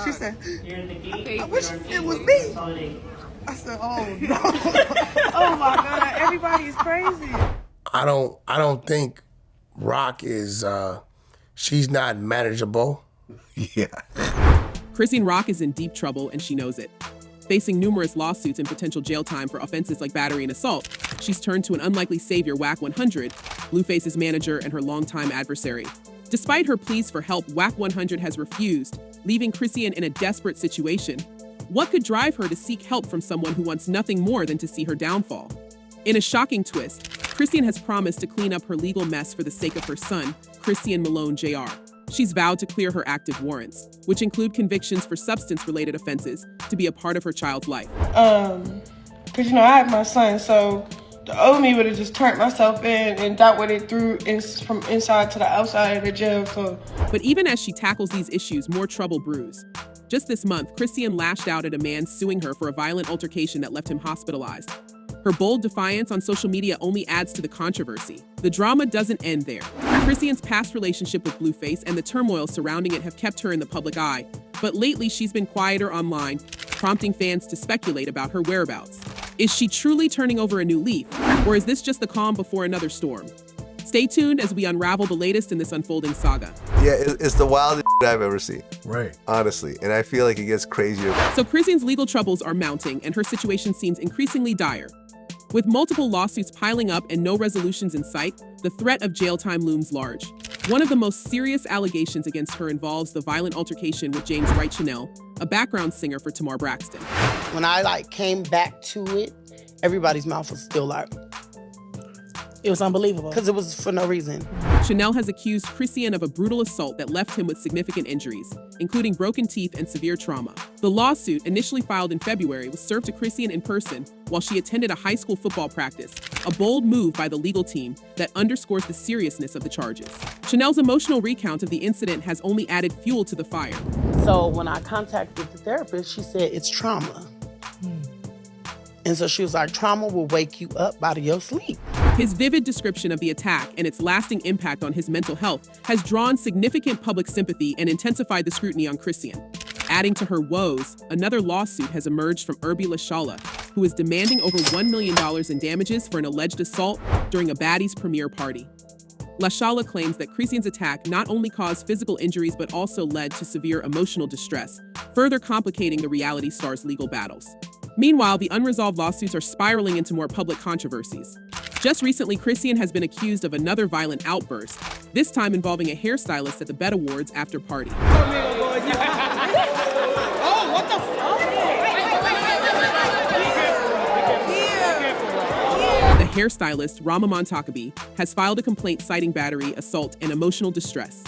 She said, I wish it was me. I said, oh no. Oh my God, everybody is crazy. I don't think Rock is, she's not manageable. Yeah. Chrisean Rock is in deep trouble and she knows it. Facing numerous lawsuits and potential jail time for offenses like battery and assault, she's turned to an unlikely savior, Wack 100, Blueface's manager and her longtime adversary. Despite her pleas for help, Wack 100 has refused, leaving Chrisean in a desperate situation. What could drive her to seek help from someone who wants nothing more than to see her downfall? In a shocking twist, Chrisean has promised to clean up her legal mess for the sake of her son, Chrisean Malone Jr. She's vowed to clear her active warrants, which include convictions for substance-related offenses, to be a part of her child's life. Because, I have my son, so the old me would have just turned myself in, and that would have threw from inside to the outside of the jail, so. But even as she tackles these issues, more trouble brews. Just this month, Chrisean lashed out at a man suing her for a violent altercation that left him hospitalized. Her bold defiance on social media only adds to the controversy. The drama doesn't end there. Chrisean's past relationship with Blueface and the turmoil surrounding it have kept her in the public eye. But lately, she's been quieter online, prompting fans to speculate about her whereabouts. Is she truly turning over a new leaf? Or is this just the calm before another storm? Stay tuned as we unravel the latest in this unfolding saga. Yeah, it's the wildest I've ever seen. Right. Honestly. And I feel like it gets crazier. So Chrisean's legal troubles are mounting, and her situation seems increasingly dire. With multiple lawsuits piling up and no resolutions in sight, the threat of jail time looms large. One of the most serious allegations against her involves the violent altercation with James Wright Chanel, a background singer for Tamar Braxton. When I came back to it, everybody's mouth was still it was unbelievable because it was for no reason. Chanel has accused Chrisean of a brutal assault that left him with significant injuries, including broken teeth and severe trauma. The lawsuit, initially filed in February, was served to Chrisean in person while she attended a high school football practice, a bold move by the legal team that underscores the seriousness of the charges. Chanel's emotional recount of the incident has only added fuel to the fire. So when I contacted the therapist, she said it's trauma. And so she was like, trauma will wake you up out of your sleep. His vivid description of the attack and its lasting impact on his mental health has drawn significant public sympathy and intensified the scrutiny on Chrisean. Adding to her woes, another lawsuit has emerged from Irby Lashala, who is demanding over $1 million in damages for an alleged assault during a Baddies premiere party. Lashala claims that Chrisean's attack not only caused physical injuries but also led to severe emotional distress, further complicating the reality star's legal battles. Meanwhile, the unresolved lawsuits are spiraling into more public controversies. Just recently, Chrisean has been accused of another violent outburst, this time involving a hairstylist at the BEGS Awards after party. Oh, what the fuck? The hairstylist, Rama Montakabi, has filed a complaint citing battery, assault, and emotional distress.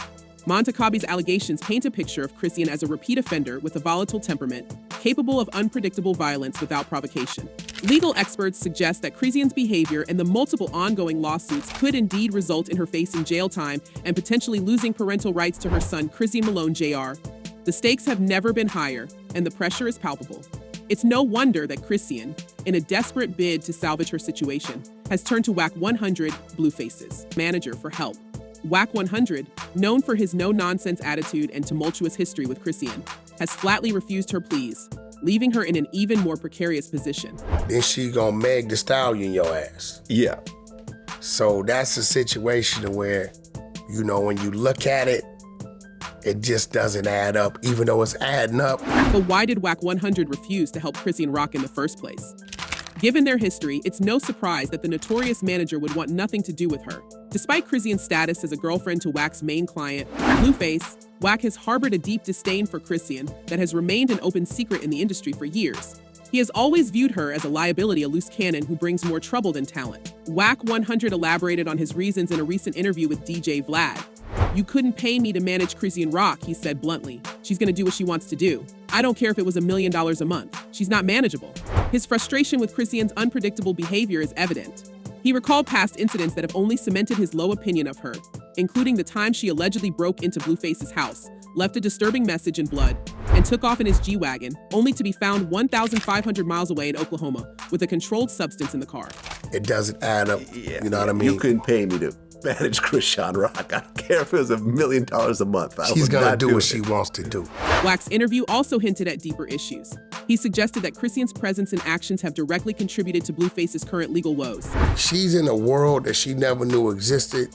Montakabi's allegations paint a picture of Chrisean as a repeat offender with a volatile temperament, capable of unpredictable violence without provocation. Legal experts suggest that Chrisean's behavior and the multiple ongoing lawsuits could indeed result in her facing jail time and potentially losing parental rights to her son, Chrisean Malone Jr. The stakes have never been higher, and the pressure is palpable. It's no wonder that Chrisean, in a desperate bid to salvage her situation, has turned to Wack 100, Blueface's manager, for help. Wack 100, known for his no-nonsense attitude and tumultuous history with Chrisean, has flatly refused her pleas, leaving her in an even more precarious position. Then she gonna Meg the Stallion your ass. Yeah. So that's a situation where, when you look at it, it just doesn't add up, even though it's adding up. But why did Wack 100 refuse to help Chrisean Rock in the first place? Given their history, it's no surprise that the notorious manager would want nothing to do with her. Despite Chrisean's status as a girlfriend to Wack's main client, Blueface, Wack has harbored a deep disdain for Chrisean that has remained an open secret in the industry for years. He has always viewed her as a liability, a loose cannon who brings more trouble than talent. Wack 100 elaborated on his reasons in a recent interview with DJ Vlad. "You couldn't pay me to manage Chrisean Rock," he said bluntly. "She's gonna do what she wants to do. I don't care if it was $1 million a month. She's not manageable." His frustration with Chrisean's unpredictable behavior is evident. He recalled past incidents that have only cemented his low opinion of her, including the time she allegedly broke into Blueface's house, left a disturbing message in blood, and took off in his G-Wagon, only to be found 1,500 miles away in Oklahoma with a controlled substance in the car. It doesn't add up, Yeah. you know what I mean? You couldn't pay me to manage Chrisean Rock. I don't care if it was $1 million a month. She's gonna do what she wants to do. Wack's interview also hinted at deeper issues. He suggested that Chrisean's presence and actions have directly contributed to Blueface's current legal woes. She's in a world that she never knew existed.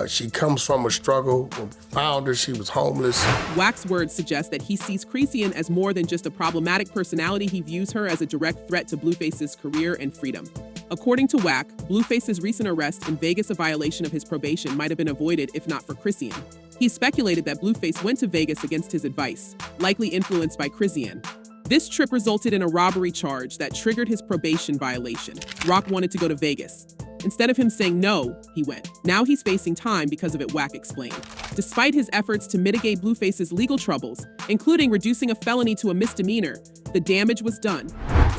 She comes from a struggle. When we found her, she was homeless. Wack's words suggest that he sees Chrisean as more than just a problematic personality. He views her as a direct threat to Blueface's career and freedom. According to Wack, Blueface's recent arrest in Vegas, a violation of his probation, might have been avoided if not for Chrisean. He speculated that Blueface went to Vegas against his advice, likely influenced by Chrisean. This trip resulted in a robbery charge that triggered his probation violation. Rock wanted to go to Vegas. Instead of him saying no, he went. Now he's facing time because of it, Wack explained. Despite his efforts to mitigate Blueface's legal troubles, including reducing a felony to a misdemeanor, the damage was done.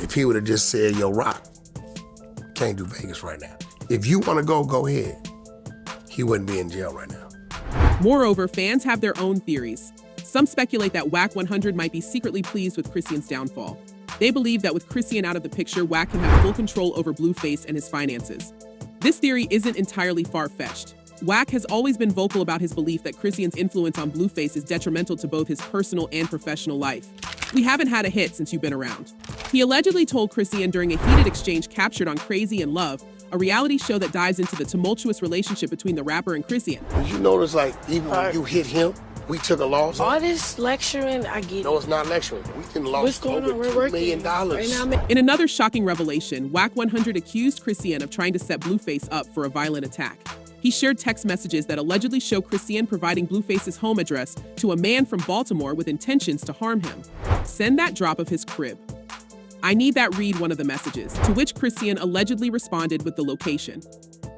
If he would have just said, yo, Rock, can't do Vegas right now. If you want to go ahead, he wouldn't be in jail right now. Moreover, fans have their own theories. Some speculate that Wack 100 might be secretly pleased with Chrisean's downfall. They believe that with Chrisean out of the picture, Wack can have full control over Blueface and his finances. This theory isn't entirely far-fetched. Wack has always been vocal about his belief that Chrisean's influence on Blueface is detrimental to both his personal and professional life. We haven't had a hit since you've been around. He allegedly told Chrisean during a heated exchange captured on Crazy in Love, a reality show that dives into the tumultuous relationship between the rapper and Chrisean. Did you notice, like, even when you hit him, we took a loss? All this lecturing, I get it. No, it's not lecturing. We can lost over $2 million. Right In another shocking revelation, Wack 100 accused Chrisean of trying to set Blueface up for a violent attack. He shared text messages that allegedly show Chrisean providing Blueface's home address to a man from Baltimore with intentions to harm him. Send that drop of his crib. I need that, read one of the messages, to which Chrisean allegedly responded with the location.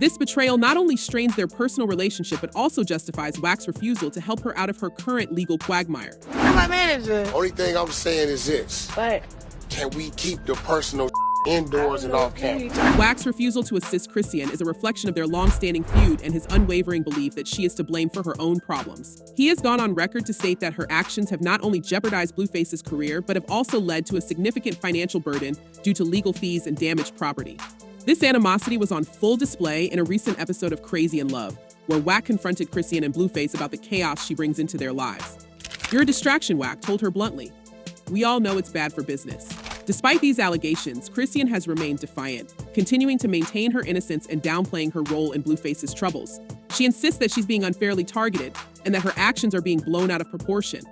This betrayal not only strains their personal relationship, but also justifies Wack's refusal to help her out of her current legal quagmire. I'm my manager. Only thing I'm saying is this. But can we keep the personal indoors and off camera? Wack's refusal to assist Chrisean is a reflection of their long-standing feud and his unwavering belief that she is to blame for her own problems. He has gone on record to state that her actions have not only jeopardized Blueface's career, but have also led to a significant financial burden due to legal fees and damaged property. This animosity was on full display in a recent episode of Crazy in Love, where Wack confronted Chrisean and Blueface about the chaos she brings into their lives. "You're a distraction," Wack told her bluntly. "We all know it's bad for business." Despite these allegations, Chrisean has remained defiant, continuing to maintain her innocence and downplaying her role in Blueface's troubles. She insists that she's being unfairly targeted and that her actions are being blown out of proportion.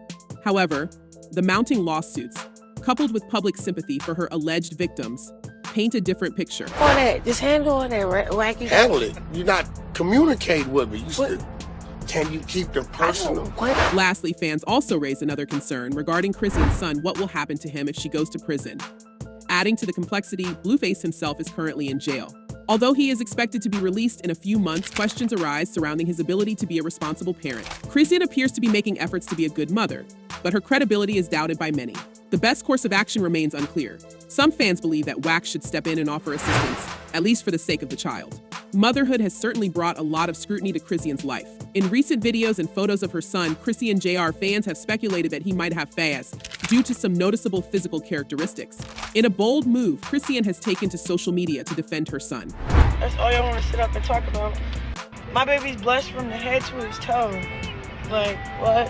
However, the mounting lawsuits, coupled with public sympathy for her alleged victims, paint a different picture. all that, just handle all that wacky. Handle it. You're not communicating with me. You still, can you keep the personal? Lastly, fans also raised another concern regarding Chrisean's son. What will happen to him if she goes to prison? Adding to the complexity, Blueface himself is currently in jail. Although he is expected to be released in a few months, questions arise surrounding his ability to be a responsible parent. Chrisean appears to be making efforts to be a good mother, but her credibility is doubted by many. The best course of action remains unclear. Some fans believe that Wack should step in and offer assistance, at least for the sake of the child. Motherhood has certainly brought a lot of scrutiny to Chrisean's life. In recent videos and photos of her son, Chrisean Jr., fans have speculated that he might have FAS due to some noticeable physical characteristics. In a bold move, Chrisean has taken to social media to defend her son. That's all y'all want to sit up and talk about. My baby's blessed from the head to his toe. Like, what?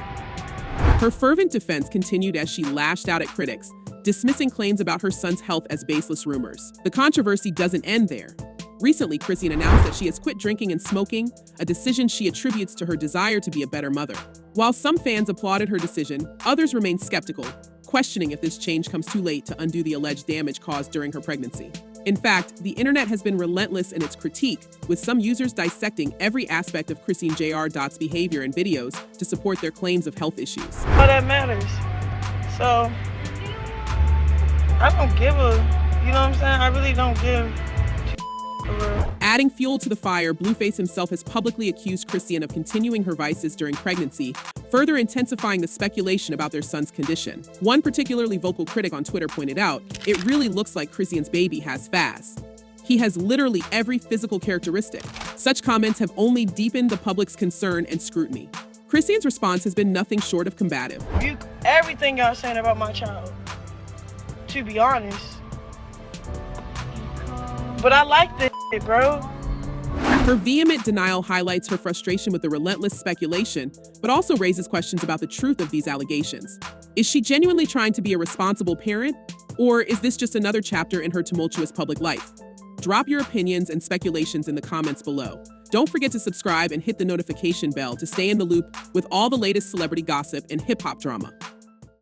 Her fervent defense continued as she lashed out at critics, dismissing claims about her son's health as baseless rumors. The controversy doesn't end there. Recently, Chrisean announced that she has quit drinking and smoking, a decision she attributes to her desire to be a better mother. While some fans applauded her decision, others remain skeptical, questioning if this change comes too late to undo the alleged damage caused during her pregnancy. In fact, the internet has been relentless in its critique, with some users dissecting every aspect of Chrisean Jr.'s behavior in videos to support their claims of health issues. All that matters. So, I don't give a, you know what I'm saying? I really don't give Adding fuel to the fire, Blueface himself has publicly accused Chrisean of continuing her vices during pregnancy, further intensifying the speculation about their son's condition. One particularly vocal critic on Twitter pointed out, "It really looks like Chrisean's baby has FAS. He has literally every physical characteristic." Such comments have only deepened the public's concern and scrutiny. Chrisean's response has been nothing short of combative. Everything y'all saying about my child, to be honest. But I like this shit, bro. Her vehement denial highlights her frustration with the relentless speculation, but also raises questions about the truth of these allegations. Is she genuinely trying to be a responsible parent, or is this just another chapter in her tumultuous public life? Drop your opinions and speculations in the comments below. Don't forget to subscribe and hit the notification bell to stay in the loop with all the latest celebrity gossip and hip-hop drama.